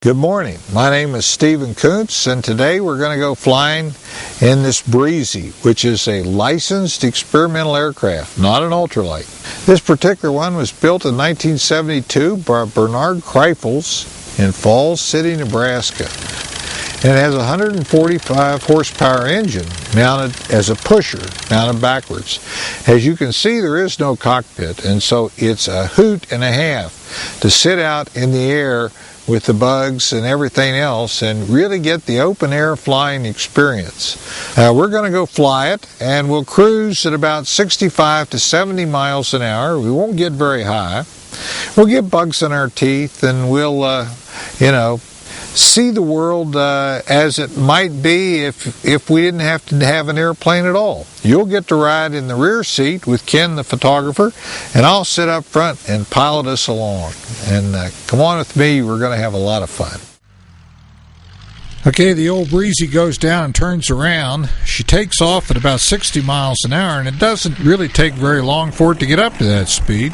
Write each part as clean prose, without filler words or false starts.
Good morning. My name is Stephen Kuntz, and today we're going to go flying in this Breezy, which is a licensed experimental aircraft, not an ultralight. This particular one was built in 1972 by Bernard Kreifels in Falls City, Nebraska. And it has a 145 horsepower engine mounted as a pusher, mounted backwards. As you can see, there is no cockpit, and so it's a hoot and a half to sit out in the air with the bugs and everything else and really get the open air flying experience. We're going to go fly it, and we'll cruise at about 65 to 70 miles an hour. We won't get very high. We'll get bugs in our teeth, and we'll, see the world as it might be if we didn't have to have an airplane at all. You'll get to ride in the rear seat with Ken the photographer, and I'll sit up front and pilot us along. And come on with me, we're going to have a lot of fun. Okay, the old Breezy goes down and turns around. She takes off at about 60 miles an hour, and it doesn't really take very long for it to get up to that speed.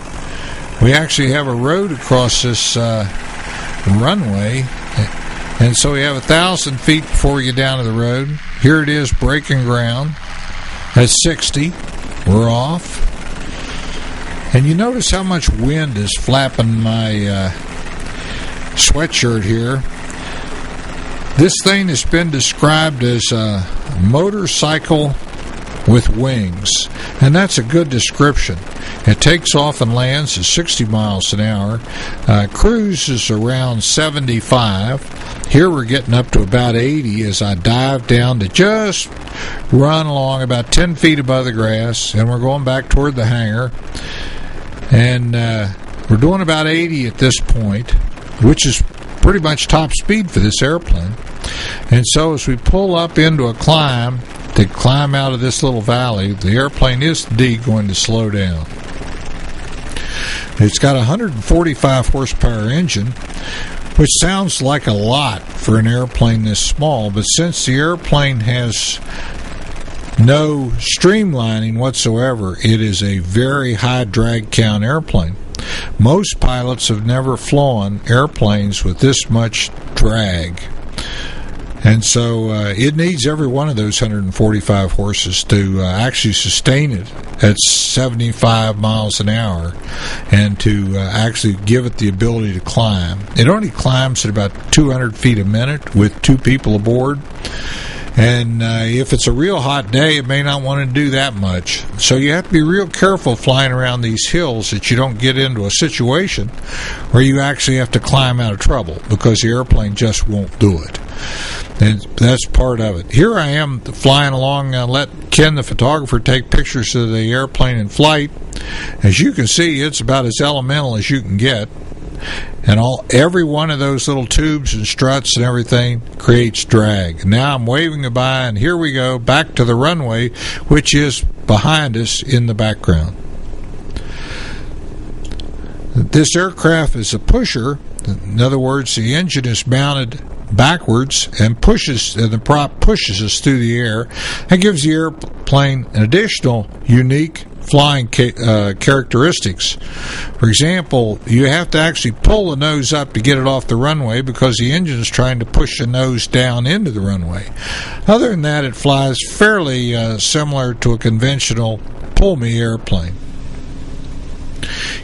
We actually have a road across this runway, and so we have 1,000 feet before we get down to the road. Here it is, breaking ground at 60. We're off. And you notice how much wind is flapping my sweatshirt here. This thing has been described as a motorcycle with wings, and that's a good description. It takes off and lands at 60 miles an hour. Cruise is around 75. Here we're getting up to about 80 as I dive down to just run along about 10 feet above the grass, and we're going back toward the hangar. And we're doing about 80 at this point, which is pretty much top speed for this airplane. And so as we pull up into a climb, to climb out of this little valley, the airplane is indeed going to slow down. It's got a 145 horsepower engine, which sounds like a lot for an airplane this small, but since the airplane has no streamlining whatsoever, it is a very high drag count airplane. Most pilots have never flown airplanes with this much drag. And so it needs every one of those 145 horses to actually sustain it at 75 miles an hour and to actually give it the ability to climb. It only climbs at about 200 feet a minute with two people aboard. And if it's a real hot day, it may not want to do that much. So you have to be real careful flying around these hills that you don't get into a situation where you actually have to climb out of trouble because the airplane just won't do it. And that's part of it. Here I am flying along. Let Ken the photographer take pictures of the airplane in flight. As you can see, it's about as elemental as you can get. And every one of those little tubes and struts and everything creates drag. Now I'm waving goodbye, and here we go back to the runway, which is behind us in the background. This aircraft is a pusher. In other words, the engine is mounted backwards and the prop pushes us through the air and gives the airplane an additional unique flying characteristics. For example, you have to actually pull the nose up to get it off the runway because the engine is trying to push the nose down into the runway. Other than that, it flies fairly similar to a conventional pull-me airplane.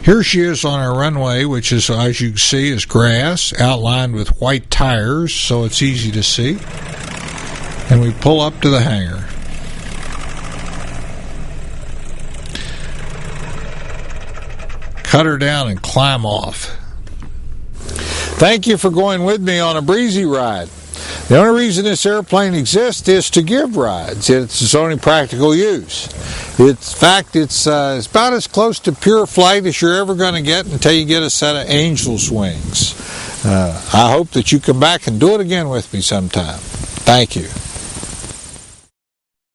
Here she is on our runway, which is, as you can see, is grass outlined with white tires, so it's easy to see. And we pull up to the hangar. Cut her down and climb off. Thank you for going with me on a Breezy ride. The only reason this airplane exists is to give rides. It's its only practical use. In fact, it's about as close to pure flight as you're ever going to get until you get a set of angel's wings. I hope that you come back and do it again with me sometime. Thank you.